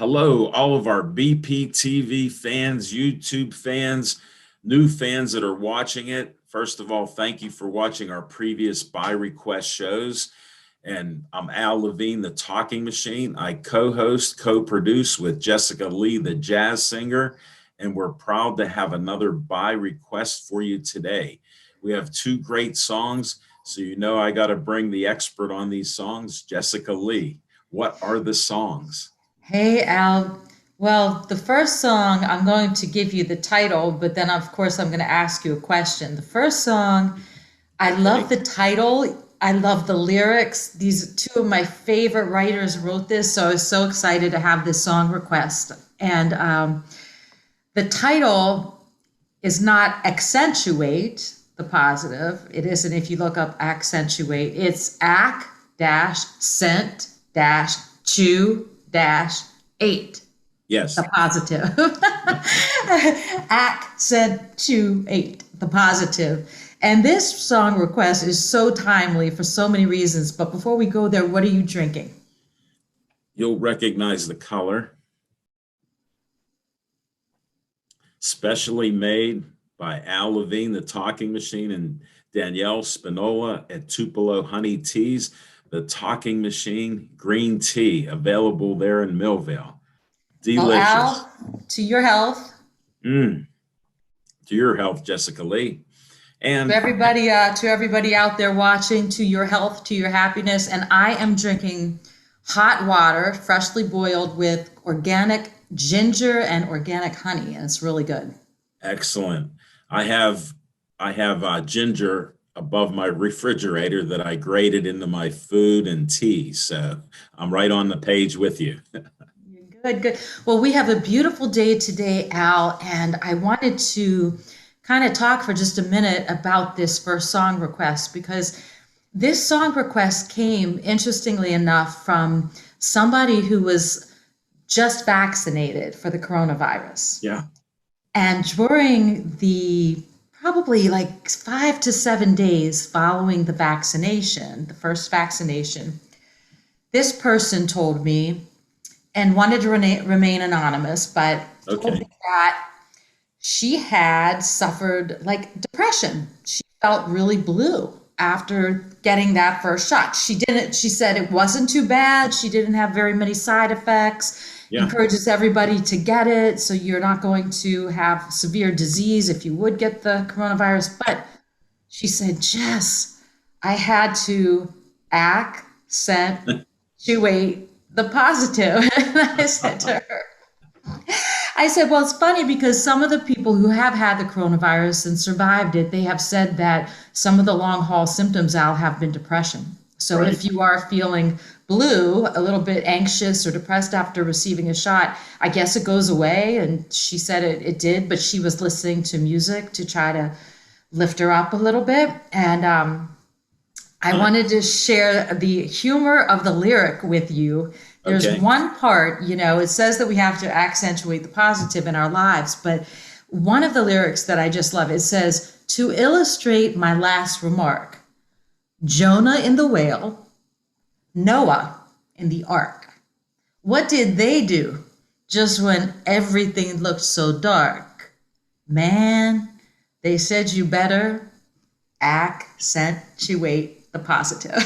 Hello, all of our BPTV fans, YouTube fans, new fans that are watching it. First of all, thank you for watching our previous by request shows. And I'm Al Levine, the Talking Machine. I co-host, co-produce with Jessica Lee, the jazz singer, and we're proud to have another by request for you today. We have two great songs, so you know I got to bring the expert on these songs, Jessica Lee. What are the songs? Hey Al. Well, the first song, I'm going to give you the title, but then of course I'm going to ask you a question. The first song, I love Okay. the title. I love the lyrics. These two of my favorite writers wrote this, so I was so excited to have this song request. And the title is not accentuate the positive. It isn't if you look up accentuate. It's ac dash cent dash chew dash eight. The Yes. positive. Accentuate the positive. And this song request is so timely for so many reasons. But before we go there, what are you drinking? You'll recognize the color. Specially made by Al Levine, the Talking Machine, and Danielle Spinola at Tupelo Honey Teas. The Talking Machine green tea available there in Millvale. Well, Delicious. Al, to your health. Mm, to your health, Jessica Lee. To And everybody out there watching, to your health, to your happiness. And I am drinking hot water, freshly boiled with organic ginger and organic honey, and it's really good. excellent. I have ginger above my refrigerator that I grated into my food and tea. So I'm right on the page with you. Good, good. Well, we have a beautiful day today, Al, and I wanted to kind of talk for just a minute about this first song request because this song request came, interestingly enough, from somebody who was just vaccinated for the coronavirus. Yeah. And during the probably like 5 to 7 days following the vaccination, the first vaccination, this person told me and wanted to remain anonymous, but told me Okay. that she had suffered like depression. She felt really blue after getting that first shot. She said it wasn't too bad. She didn't have very many side effects. Yeah. Encourages everybody to get it so you're not going to have severe disease if you would get the coronavirus. But she said, Jess, I had to accentuate the positive. And I said to her, I said, well, it's funny because some of the people who have had the coronavirus and survived it, they have said that some of the long haul symptoms, Al, have been depression. So Right. if you are feeling blue, a little bit anxious or depressed after receiving a shot, I guess it goes away. And she said it did, but she was listening to music to try to lift her up a little bit. And I Uh, wanted to share the humor of the lyric with you. There's okay. one part, it says that we have to accentuate the positive in our lives, but one of the lyrics that I just love, it says, to illustrate my last remark, Jonah in the whale, Noah in the ark. What did they do just when everything looked so dark? Man, they said you better accentuate the positive.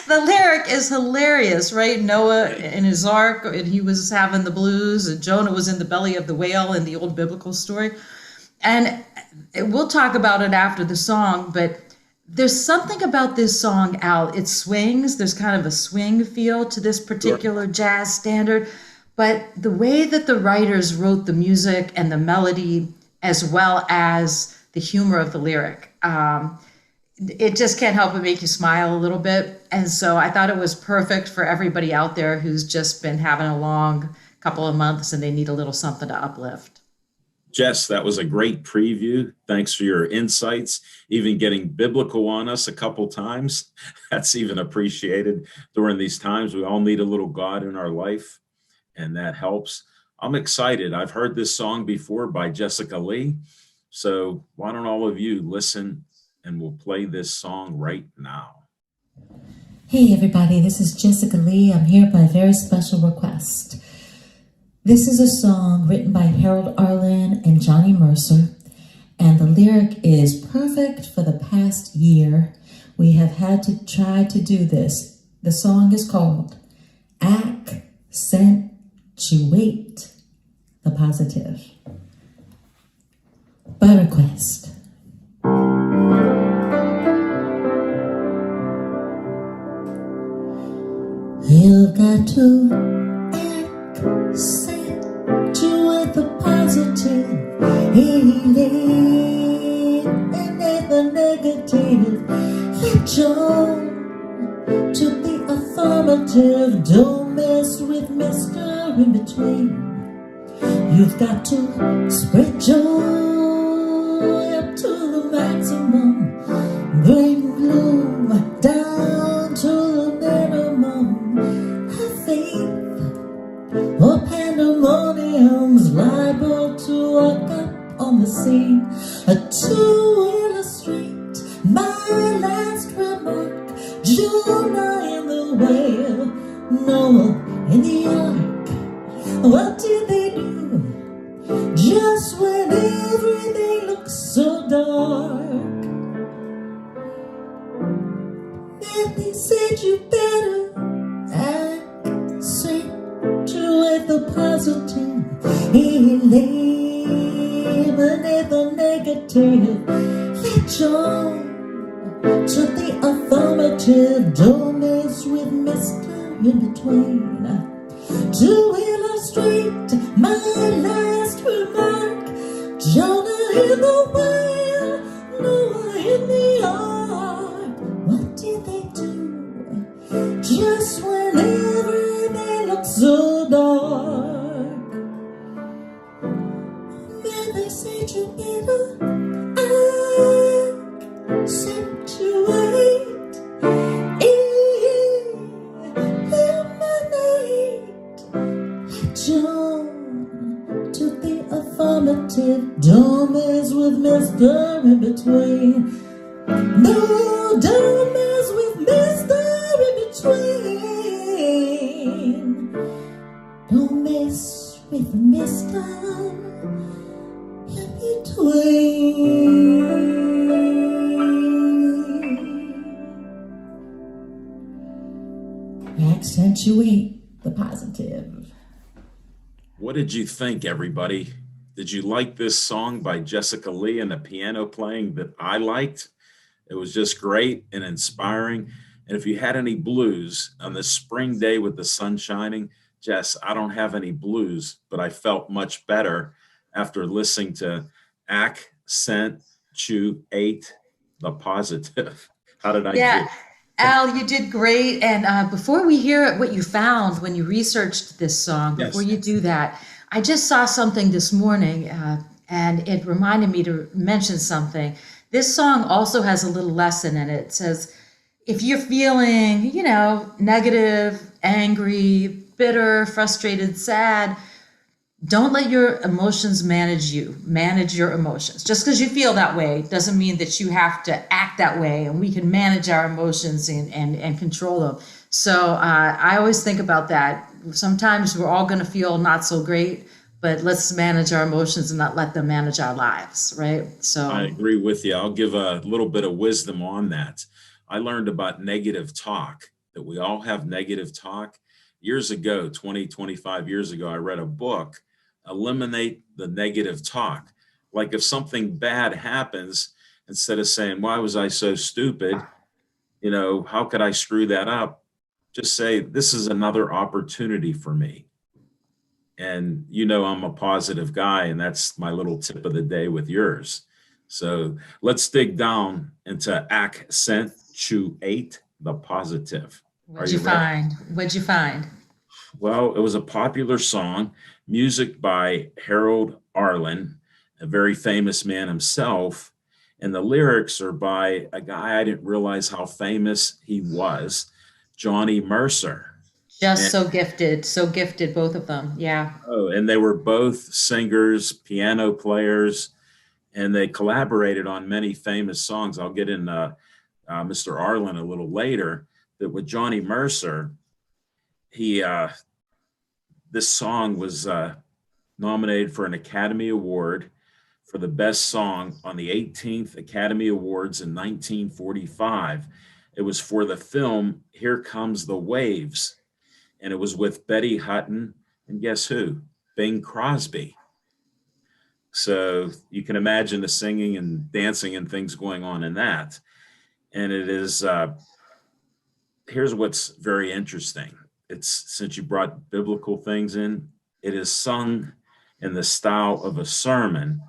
The lyric is hilarious, right? Noah Right. in his ark, and he was having the blues, and Jonah was in the belly of the whale in the old biblical story. And we'll talk about it after the song, but there's something about this song, Al. It swings, there's kind of a swing feel to this Sure. particular jazz standard. But the way that the writers wrote the music and the melody, as well as the humor of the lyric, it just can't help but make you smile a little bit. And so I thought it was perfect for everybody out there who's just been having a long couple of months and they need a little something to uplift. Jess, that was a great preview. Thanks for your insights, even getting biblical on us a couple times. That's even appreciated during these times. We all need a little God in our life, and that helps. I'm excited. I've heard this song before by Jessica Lee. So why don't all of you listen and we'll play this song right now. Hey everybody, this is Jessica Lee. I'm here by a very special request. This is a song written by Harold Arlen and Johnny Mercer, and the lyric is perfect for the past year. We have had to try to do this. The song is called Accentuate the Positive. By request. You've got to accentuate the positive, eliminate the negative. Latch on to the affirmative. Don't mess with Mr. In Between. You've got to spread joy up to the maximum. Bring gloom down to the minimum. Have faith or pandemonium's liable to walk up on the scene. To illustrate my last remark, Jonah in the whale, Noah in the ark. What did they do just when everything looks so dark? And they said you better accentuate the positive, eliminate the negative. Latch on to the affirmative. Don't mess with Mr. In Between. To illustrate my last remark, Jonah in the whale, Noah in the ark. What did they do just when everything looked so dark? Man, they said you better accentuate, eliminate. John to the affirmative. Don't mess with Mr. In Between. No, don't mess with Mr. In Between. Don't mess with Mr. In Between. Accentuate the positive. What did you think, everybody? Did you like this song by Jessica Lee and the piano playing that I liked? It was just great and inspiring. And if you had any blues on this spring day with the sun shining, Jess, I don't have any blues, but I felt much better after listening to Accentuate the Positive. How did I Yeah, do? Al, you did great. And before we hear what you found when you researched this song, before Yes. you do that, I just saw something this morning, and it reminded me to mention something. This song also has a little lesson in it. It says, if you're feeling, negative, angry, bitter, frustrated, sad, don't let your emotions manage you. Manage your emotions. Just because you feel that way doesn't mean that you have to act that way. And we can manage our emotions and control them. So I always think about that. Sometimes we're all going to feel not so great, but let's manage our emotions and not let them manage our lives, right? So I agree with you. I'll give a little bit of wisdom on that. I learned about negative talk, that we all have negative talk. Years ago, 20, 25 years ago, I read a book, Eliminate the Negative Talk. Like if something bad happens, instead of saying, why was I so stupid? How could I screw that up? Just say, this is another opportunity for me. And I'm a positive guy, and that's my little tip of the day with yours. So let's dig down into Accentuate the Positive. Are what'd you you ready? find? What'd you find? Well, it was a popular song, music by Harold Arlen, a very famous man himself. And the lyrics are by a guy I didn't realize how famous he was, Johnny Mercer. Just so gifted, both of them. Yeah. Oh, and they were both singers, piano players, and they collaborated on many famous songs. I'll get in Mr. Arlen a little later, that with Johnny Mercer, he this song was nominated for an Academy Award for the best song on the 18th Academy Awards in 1945. It was for the film Here Comes the Waves, and it was with Betty Hutton and guess who? Bing Crosby. So you can imagine the singing and dancing and things going on in that. And it is, here's what's very interesting. It's, since you brought biblical things in, it is sung in the style of a sermon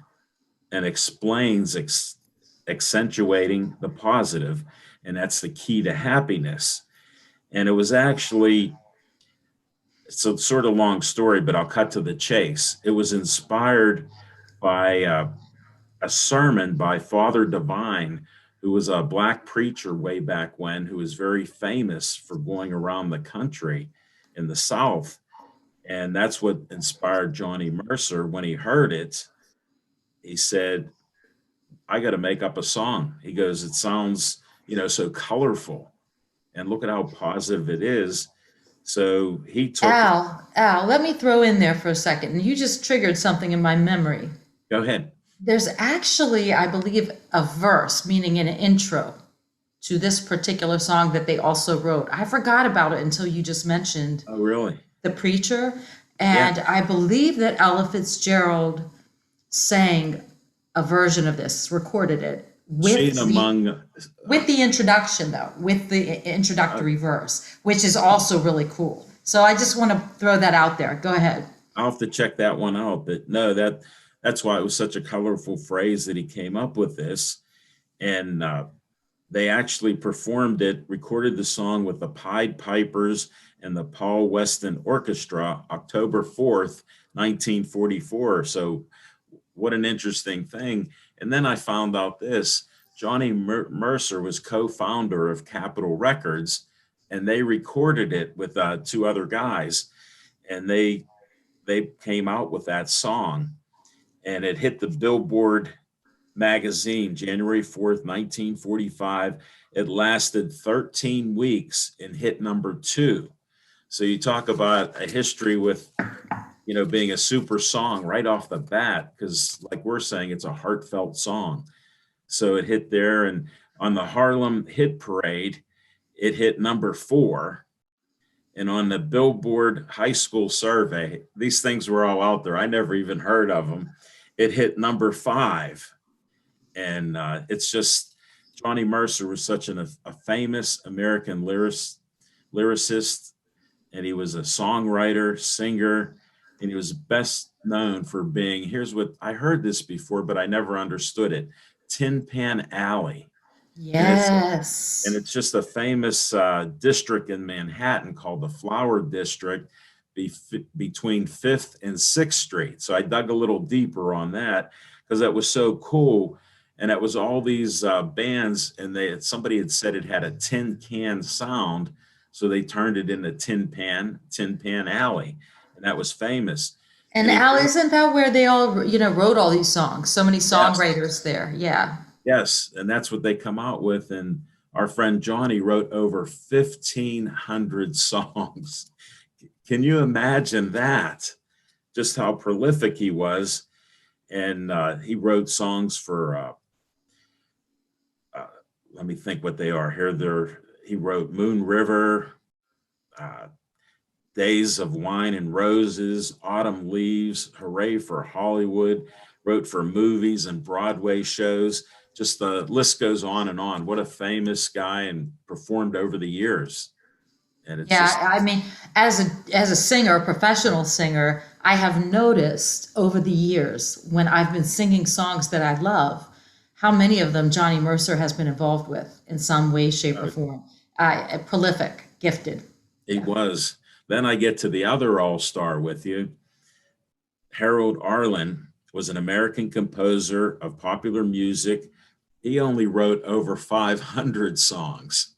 and explains, accentuating the positive, and that's the key to happiness. And it was actually, it's a sort of long story, but I'll cut to the chase. It was inspired by a sermon by Father Divine, who was a black preacher way back when, who was very famous for going around the country in the South. And that's what inspired Johnny Mercer. When he heard it, he said, I got to make up a song. He goes, it sounds, so colorful. And look at how positive it is. So he took. Al, let me throw in there for a second. And you just triggered something in my memory. Go ahead. There's actually, I believe, a verse, meaning an intro to this particular song that they also wrote. I forgot about it until you just mentioned. Oh, really? The preacher. And yeah. I believe that Ella Fitzgerald sang a version of this, recorded it with the introduction, though, with the introductory verse, which is also really cool. So I just want to throw that out there. Go ahead. I'll have to check that one out. But no, that's why it was such a colorful phrase that he came up with this. And they actually performed it, recorded the song with the Pied Pipers and the Paul Weston Orchestra, October 4th, 1944. So what an interesting thing. And then I found out this, Johnny Mercer was co-founder of Capitol Records, and they recorded it with two other guys. And they came out with that song, and it hit the Billboard magazine January 4th, 1945. It lasted 13 weeks and hit number 2. So you talk about a history with, being a super song right off the bat, because like we're saying, it's a heartfelt song. So it hit there, and on the Harlem Hit Parade, it hit number 4. And on the Billboard High School Survey, these things were all out there. I never even heard of them. It hit number 5. And it's just, Johnny Mercer was such a famous American lyricist, and he was a songwriter, singer, and he was best known for being, here's what, I heard this before, but I never understood it, Tin Pan Alley. Yes. And it's just a famous district in Manhattan called the Flower District, between 5th and 6th Street. So I dug a little deeper on that because that was so cool. And it was all these bands, and somebody had said it had a tin can sound, so they turned it into Tin Pan Alley, and that was famous. And Al, isn't that where they all, wrote all these songs? So many songwriters there. Yeah. Yes, and that's what they come out with. And our friend Johnny wrote over 1,500 songs. Can you imagine that? Just how prolific he was. And he wrote songs for, let me think what they are here. He wrote Moon River, Days of Wine and Roses, Autumn Leaves, Hooray for Hollywood, wrote for movies and Broadway shows. Just the list goes on and on. What a famous guy, and performed over the years. And it's I mean, as a singer, a professional singer, I have noticed over the years when I've been singing songs that I love, how many of them Johnny Mercer has been involved with in some way, shape, or form. Prolific, gifted. He was. Then I get to the other all-star with you. Harold Arlen was an American composer of popular music. He only wrote over 500 songs,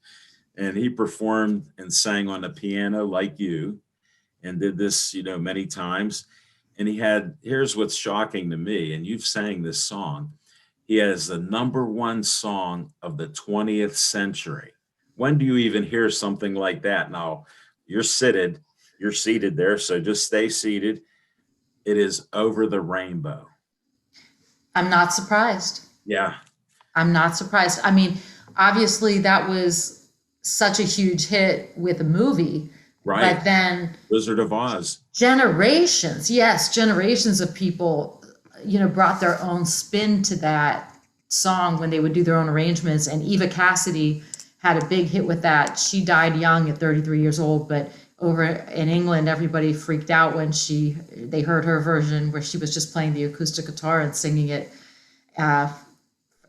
and he performed and sang on the piano like you, and did this, many times. And here's what's shocking to me, and you've sang this song. He has the #1 song of the 20th century. When do you even hear something like that? Now, you're seated there, so just stay seated. It is Over the Rainbow. I'm not surprised. Yeah, I'm not surprised. I mean, obviously that was such a huge hit with a movie, right. but then Wizard of Oz. generations, yes, generations of people, brought their own spin to that song when they would do their own arrangements. And Eva Cassidy had a big hit with that. She died young at 33 years old, but over in England, everybody freaked out when they heard her version where she was just playing the acoustic guitar and singing it out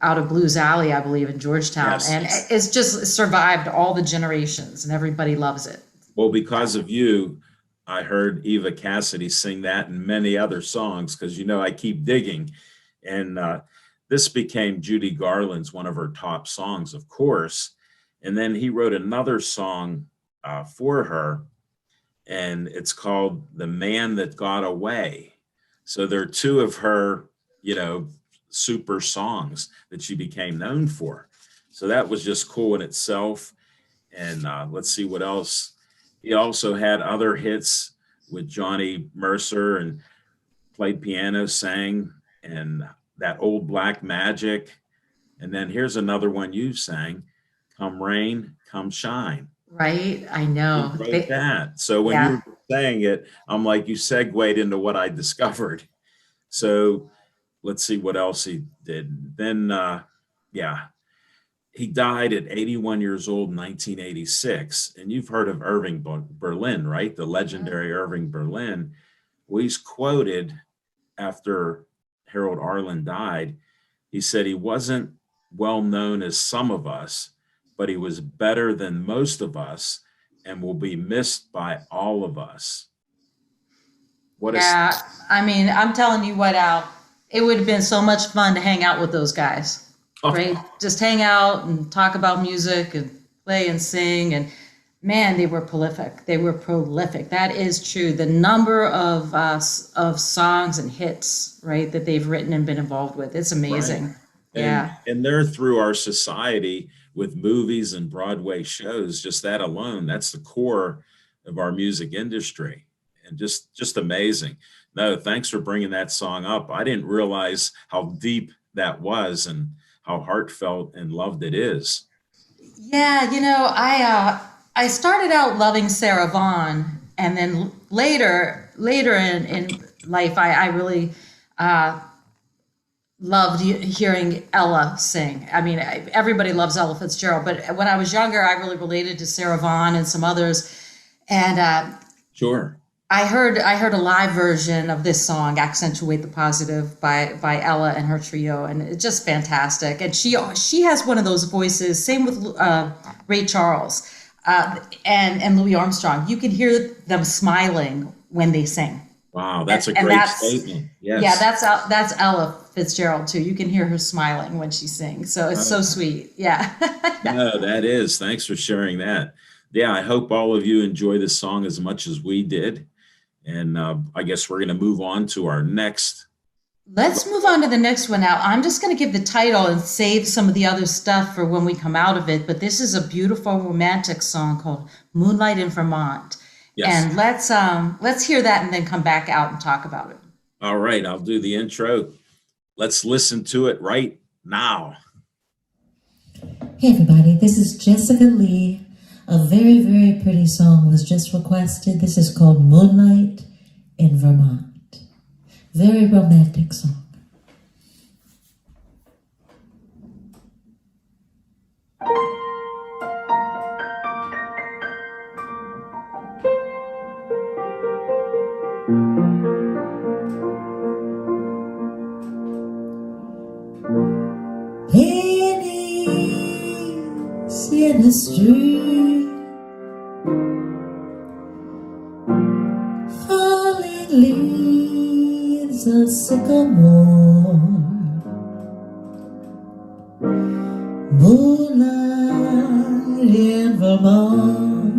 of Blues Alley, I believe, in Georgetown. Yes. And it's just survived all the generations and everybody loves it. Well, because of you, I heard Eva Cassidy sing that and many other songs because, I keep digging. And this became Judy Garland's one of her top songs, of course. And then he wrote another song for her, and it's called The Man That Got Away. So there are two of her, super songs that she became known for. So that was just cool in itself. And let's see what else. He also had other hits with Johnny Mercer and played piano, sang, and that Old Black Magic. And then here's another one you sang, Come Rain, Come Shine. Right? I know. You wrote that. So when you were saying it, I'm like, you segued into what I discovered. So let's see what else he did. Then, he died at 81 years old in 1986. And you've heard of Irving Berlin, right? The legendary Irving Berlin. Well, he's quoted after Harold Arlen died. He said he wasn't well known as some of us, but he was better than most of us and will be missed by all of us. I mean, I'm telling you what, Al, it would have been so much fun to hang out with those guys, right? Just hang out and talk about music and play and sing. And man, they were prolific. That is true. The number of songs and hits, right, that they've written and been involved with, it's amazing. Right. And they're through our society with movies and Broadway shows. Just that alone, that's the core of our music industry, and just amazing. No, thanks for bringing that song up. I didn't realize how deep that was and how heartfelt and loved it is. Yeah, I started out loving Sarah Vaughan, and then later in life, I really loved hearing Ella sing. I mean, everybody loves Ella Fitzgerald, but when I was younger, I really related to Sarah Vaughan and some others. And Sure. I heard a live version of this song, "Accentuate the Positive" by Ella and her trio, and it's just fantastic. And she has one of those voices. Same with Ray Charles and Louis Armstrong. You can hear them smiling when they sing. Wow, that's a great statement. Yes. Yeah, that's Ella Fitzgerald too. You can hear her smiling when she sings. So it's so sweet. Yeah. No, that is. Thanks for sharing that. Yeah, I hope all of you enjoy this song as much as we did. And I guess we're going to move on to our next. Let's move on to the next one now. I'm just going to give the title and save some of the other stuff for when we come out of it. But this is a beautiful romantic song called "Moonlight in Vermont." Yes. And let's hear that and then come back out and talk about it. All right, I'll do the intro. Let's listen to it right now. Hey everybody, this is Jessica Lee. A very, very pretty song was just requested. This is called "Moonlight in Vermont." Very romantic song. Pennies in the street, falling leaves of sycamore, moonlight in Vermont.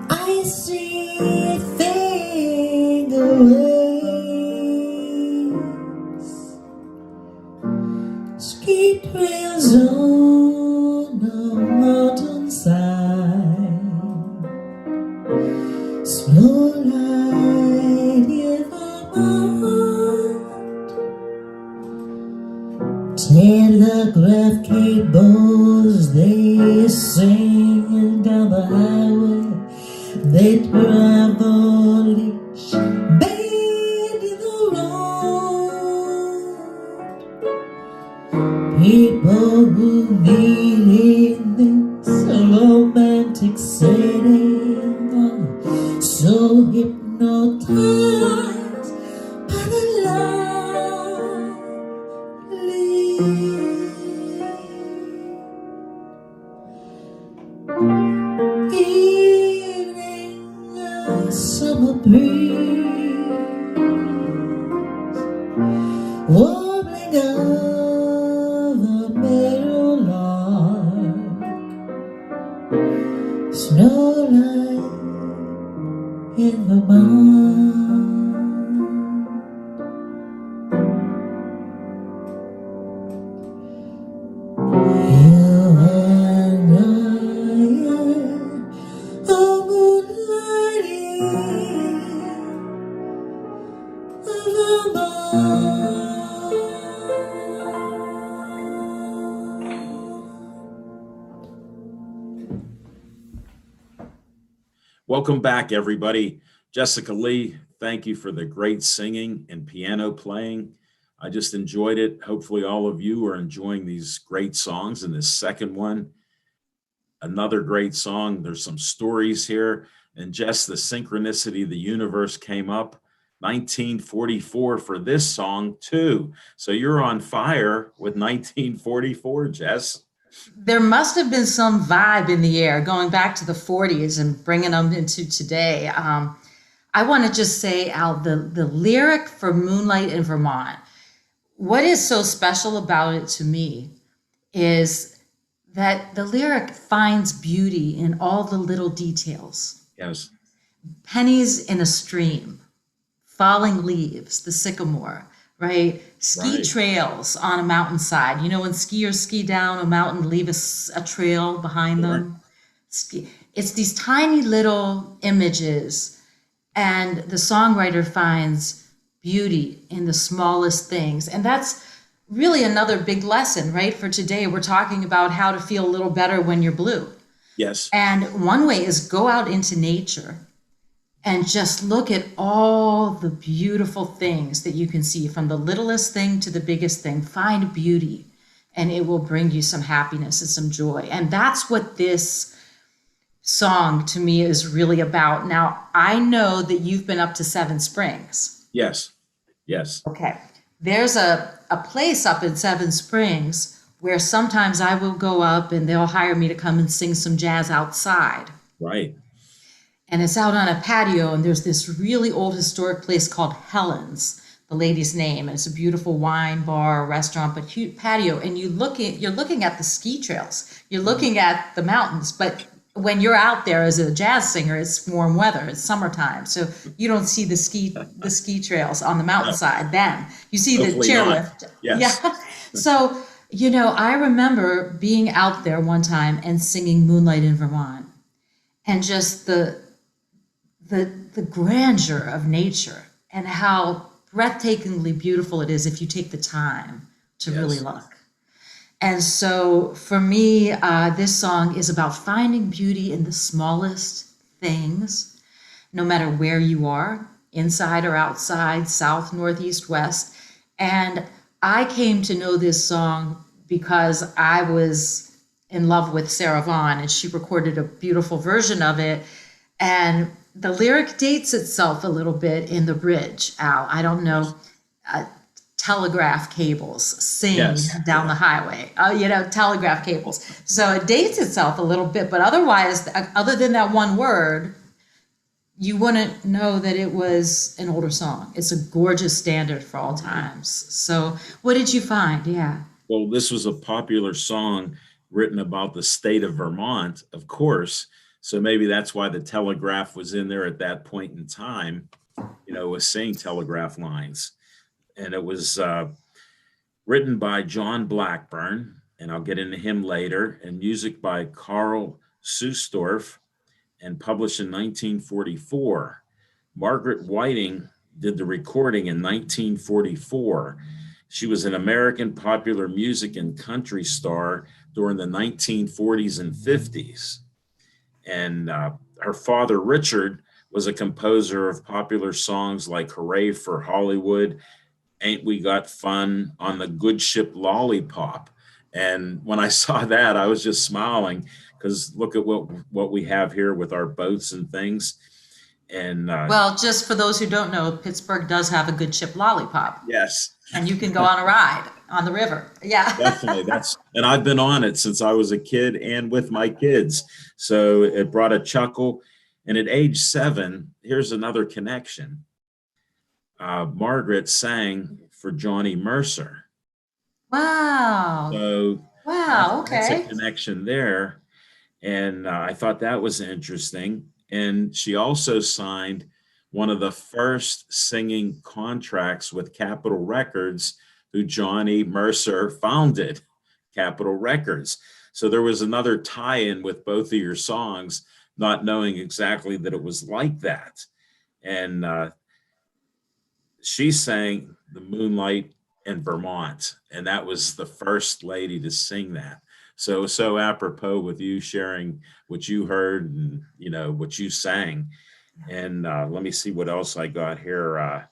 I see it fade away, street rails Slow light in Vermont, telegraph cables, they sing down the highway, they travel each bend in the road. People who meet in this romantic setting are so hypnotized by the lovely evening, a summer breeze warbling of the meadowlark, snowlight in Vermont. You and I are moonlighting Welcome back, everybody. Jessica Lee, thank you for the great singing and piano playing. I just enjoyed it. Hopefully all of you are enjoying these great songs. And this second one, another great song. There's some stories here. And Jess, the synchronicity of the universe came up. 1944 for this song too. So you're on fire with 1944, Jess. There must have been some vibe in the air going back to the 40s and bringing them into today. I want to just say, Al, the lyric for Moonlight in Vermont, what is so special about it to me is that the lyric finds beauty in all the little details. Yes. Pennies in a stream, falling leaves, the sycamore, right? Ski Right. trails on a mountainside. You know, when skiers ski down a mountain, leave a trail behind Sure. them. It's these tiny little images, and the songwriter finds beauty in the smallest things. And that's really another big lesson, right? For today, we're talking about how to feel a little better when you're blue. Yes. And one way is go out into nature and just look at all the beautiful things that you can see, from the littlest thing to the biggest thing. Find beauty, and it will bring you some happiness and some joy. And that's what this song to me is really about. Now, I know that you've been up to Seven Springs. Yes. Yes. Okay. There's a place up in Seven Springs where sometimes I will go up and they'll hire me to come and sing some jazz outside. Right. And it's out on a patio, and there's this really old historic place called Helen's, the lady's name. And it's a beautiful wine bar, restaurant, but huge patio. And you're looking at the ski trails. You're looking at the mountains, but when you're out there as a jazz singer, it's warm weather, it's summertime. So you don't see the ski trails on the mountainside then. You see Hopefully the not. chairlift. Yes. Yeah. So, you know, I remember being out there one time and singing Moonlight in Vermont, and just the grandeur of nature and how breathtakingly beautiful it is if you take the time to Yes. really look. And so for me, this song is about finding beauty in the smallest things, no matter where you are, inside or outside, south, north, east, west. And I came to know this song because I was in love with Sarah Vaughan, and she recorded a beautiful version of it. And the lyric dates itself a little bit in the bridge, Al. I don't know. Telegraph cables sing Yes. down the highway. Telegraph cables. So it dates itself a little bit, but otherwise, other than that one word, you wouldn't know that it was an older song. It's a gorgeous standard for all times. So what did you find? Yeah. Well, this was a popular song written about the state of Vermont, of course. So maybe that's why the telegraph was in there at that point in time, was saying telegraph lines. And it was written by John Blackburn, and I'll get into him later, and music by Carl Sustorf. and published in 1944. Margaret Whiting did the recording in 1944. She was an American popular music and country star during the 1940s and 50s. And her father, Richard, was a composer of popular songs like Hooray for Hollywood, Ain't We Got Fun, On the Good Ship Lollipop. And when I saw that, I was just smiling because look at what we have here with our boats and things. And Well, just for those who don't know, Pittsburgh does have a good ship lollipop, yes, and you can go on a ride on the river. Yeah. definitely. And I've been on it since I was a kid and with my kids. So it brought a chuckle. And at age 7, here's another connection. Margaret sang for Johnny Mercer. Wow. So Wow. that's a Okay. connection there. And I thought that was interesting. And she also signed one of the first singing contracts with Capitol Records, who Johnny Mercer founded Capitol Records. So there was another tie-in with both of your songs, not knowing exactly that it was like that. And she sang The Moonlight in Vermont, and that was the first lady to sing that. So apropos with you sharing what you heard and what you sang. And let me see what else I got here.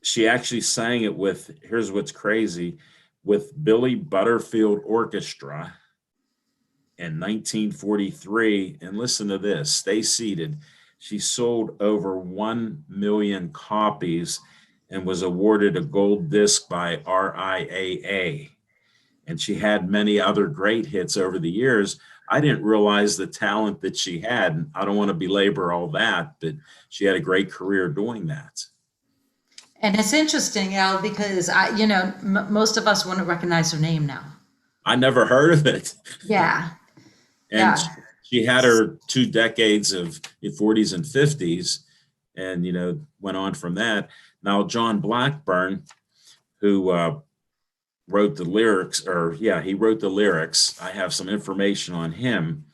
She actually sang it with, here's what's crazy, with Billy Butterfield Orchestra in 1943. And listen to this, stay seated. She sold over 1 million copies and was awarded a gold disc by RIAA. And she had many other great hits over the years. I didn't realize the talent that she had. And I don't want to belabor all that, but she had a great career doing that. And it's interesting, Al, because most of us wouldn't recognize her name now. I never heard of it. Yeah. And Yeah. she had her 2 decades of the 40s and 50s and, went on from that. Now, John Blackburn, who wrote the lyrics, he wrote the lyrics. I have some information on him.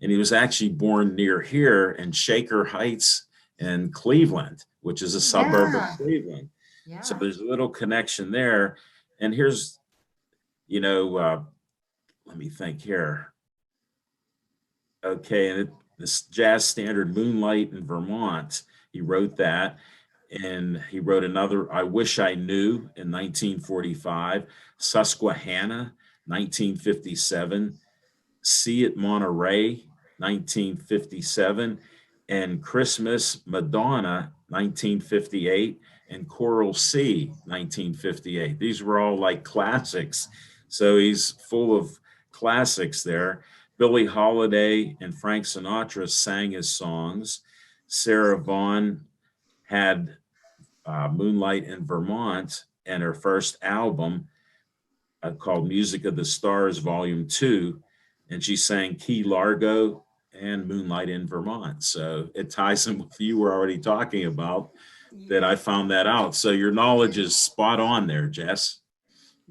And he was actually born near here in Shaker Heights in Cleveland, which is a suburb Yeah. of Cleveland. Yeah. So there's a little connection there. And here's, let me think here. Okay, and this jazz standard Moonlight in Vermont, he wrote that. And he wrote another, I Wish I Knew, in 1945, Susquehanna, 1957, See It Monterey, 1957, and Christmas Madonna, 1958, and Choral C, 1958. These were all like classics. So he's full of classics there. Billie Holiday and Frank Sinatra sang his songs. Sarah Vaughan had Moonlight in Vermont and her first album called Music of the Stars Volume 2. And she sang Key Largo and Moonlight in Vermont. So it ties in with you were already talking about that. I found that out. So your knowledge is spot on there, Jess.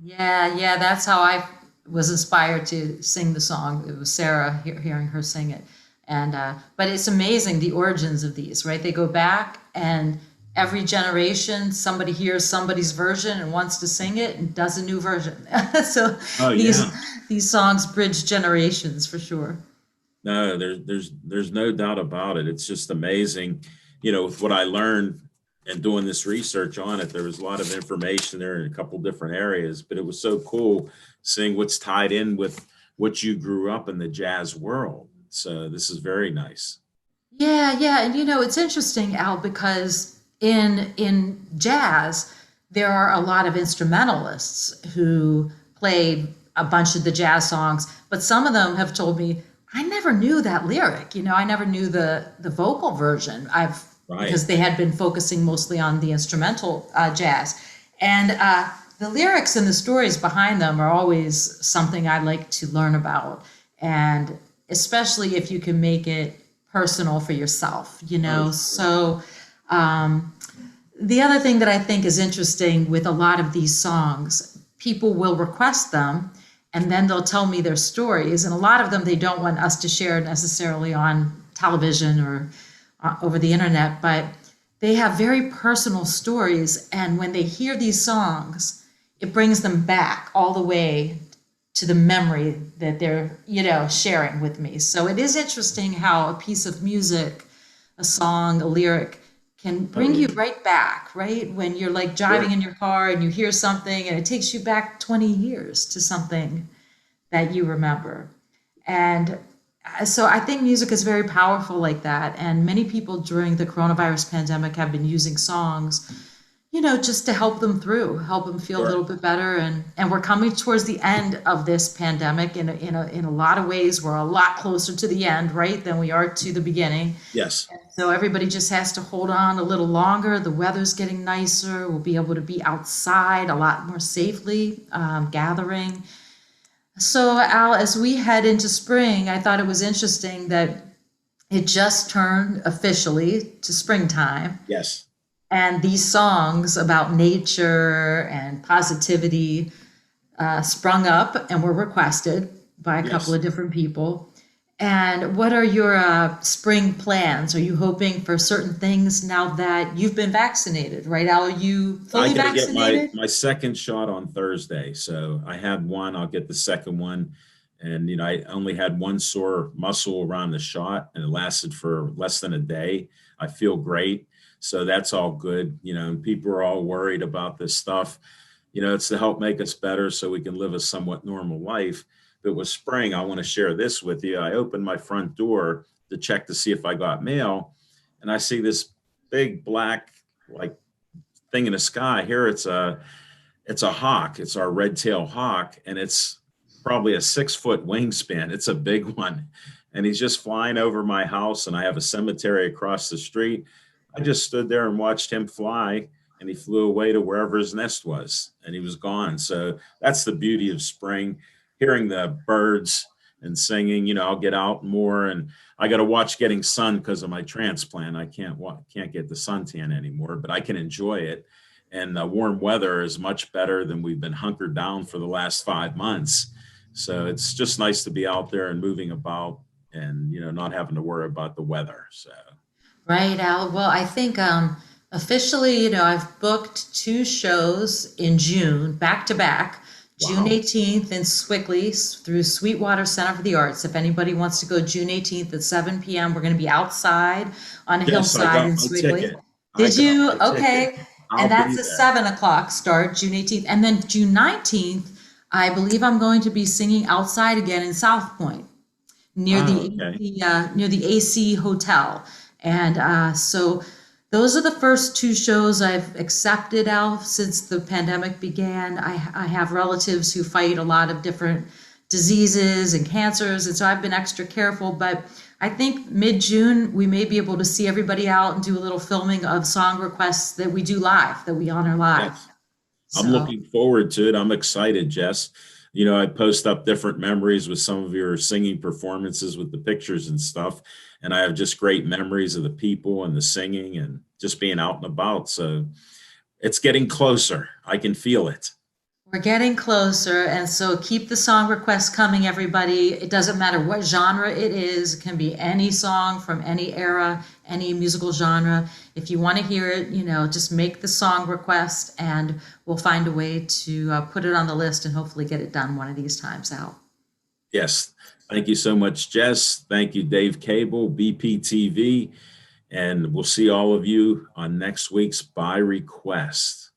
Yeah, that's how I was inspired to sing the song. It was Sarah, hearing her sing it. And but it's amazing the origins of these, right? They go back, and every generation somebody hears somebody's version and wants to sing it and does a new version. So these songs bridge generations for sure. No, there's no doubt about it. It's just amazing, with what I learned and doing this research on it. There was a lot of information there in a couple different areas, but it was so cool seeing what's tied in with what you grew up in the jazz world. So this is very nice. Yeah, and it's interesting, Al, because in jazz there are a lot of instrumentalists who play a bunch of the jazz songs, but some of them have told me, I never knew that lyric. I never knew the vocal version. Because they had been focusing mostly on the instrumental jazz. And the lyrics and the stories behind them are always something I like to learn about. And especially if you can make it personal for yourself, So the other thing that I think is interesting with a lot of these songs, people will request them and then they'll tell me their stories. And a lot of them they don't want us to share necessarily on television or over the internet, but they have very personal stories. And when they hear these songs, it brings them back all the way to the memory that they're, sharing with me. So it is interesting how a piece of music, a song, a lyric can bring you right back, right? When you're like driving in your car and you hear something and it takes you back 20 years to something that you remember. And so I think music is very powerful like that. And many people during the coronavirus pandemic have been using songs, just to help them through, help them feel a little bit better. And we're coming towards the end of this pandemic in a lot of ways. We're a lot closer to the end, right, than we are to the beginning. Yes. So everybody just has to hold on a little longer. The weather's getting nicer. We'll be able to be outside a lot more safely, gathering. So Al, as we head into spring, I thought it was interesting that it just turned officially to springtime. Yes. And these songs about nature and positivity sprung up and were requested by a couple of different people. And what are your spring plans? Are you hoping for certain things now that you've been vaccinated, right, Al? Are you fully vaccinated? Get my second shot on Thursday. So I had one, I'll get the second one. And, I only had one sore muscle around the shot and it lasted for less than a day. I feel great. So that's all good, and people are all worried about this stuff. It's to help make us better so we can live a somewhat normal life. But with spring, I want to share this with you. I opened my front door to check to see if I got mail, and I see this big black thing in the sky. Here it's a hawk. It's our red-tailed hawk, and it's probably a 6-foot wingspan. It's a big one, and he's just flying over my house, and I have a cemetery across the street. I just stood there and watched him fly, and he flew away to wherever his nest was, and he was gone. So that's the beauty of spring, hearing the birds and singing. I'll get out more, and I got to watch getting sun because of my transplant. I can't get the suntan anymore, but I can enjoy it. And warm weather is much better than we've been hunkered down for the last 5 months. So it's just nice to be out there and moving about and, not having to worry about the weather. So. Right, Al. Well, I think officially, I've booked 2 shows in June, back to back. Wow. June 18th in Swickley through Sweetwater Center for the Arts. If anybody wants to go June 18th at 7 p.m., we're going to be outside on a hillside in Swickley. Did you? Okay. And that's a 7 o'clock start, June 18th. And then June 19th, I believe I'm going to be singing outside again in South Point near near the AC Hotel. And so those are the first 2 shows I've accepted, Al, since the pandemic began. I have relatives who fight a lot of different diseases and cancers, and so I've been extra careful. But I think mid-June, we may be able to see everybody out and do a little filming of song requests that we do live, that we honor live. Yes. I'm looking forward to it. I'm excited, Jess. I post up different memories with some of your singing performances with the pictures and stuff. And I have just great memories of the people and the singing and just being out and about. So it's getting closer. I can feel it. We're getting closer. And so keep the song requests coming, everybody. It doesn't matter what genre it is. It can be any song from any era, any musical genre. If you want to hear it, just make the song request and we'll find a way to put it on the list and hopefully get it done one of these times out. Yes. Thank you so much, Jess. Thank you, Dave Cable, BPTV. And we'll see all of you on next week's By Request.